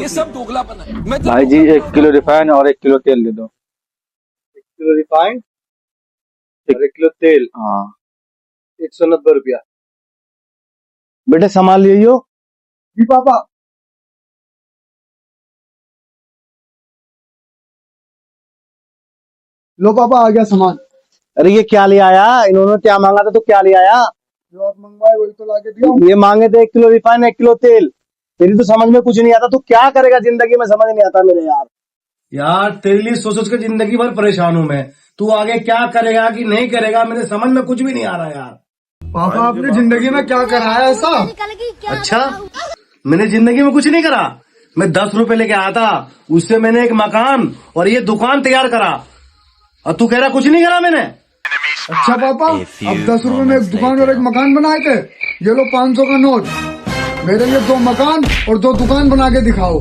ये सब दोगलापन है। मैं भाई जी 1 किलो रिफाइन और 1 किलो तेल दे दो। 1 किलो रिफाइंड और 1 किलो तेल, हाँ 190 रुपया। बेटे सामान ले आइयो। जी पापा। लो पापा, आ गया सामान। अरे ये क्या ले आया? इन्होंने क्या मांगा था तो क्या ले आया? जो आप मंगवाए वही तो लाके दिया। ये मांगे थे 1 किलो रिफाइन 1 किलो तेल। तेरी तो समझ में कुछ नहीं आता, तू क्या करेगा जिंदगी में समझ नहीं आता मेरे यार। यार तेरे लिए सोच सोच के जिंदगी भर परेशान हूं मैं। तू आगे क्या करेगा कि नहीं करेगा मेरे समझ में कुछ भी नहीं आ रहा यार। पापा आपने जिंदगी में क्या करा है ऐसा? अच्छा, मैंने जिंदगी में कुछ नहीं करा। मैं 10 रुपए लेके आया था, उससे मैंने एक मकान और ये दुकान तैयार करा, और तू कह रहा कुछ नहीं करा मैंने। अच्छा पापा, अब 10 रुपए में एक दुकान और एक मकान बनाए थे। ये लो 500 का नोट, मेरे लिए 2 मकान और 2 दुकान बना के दिखाओ।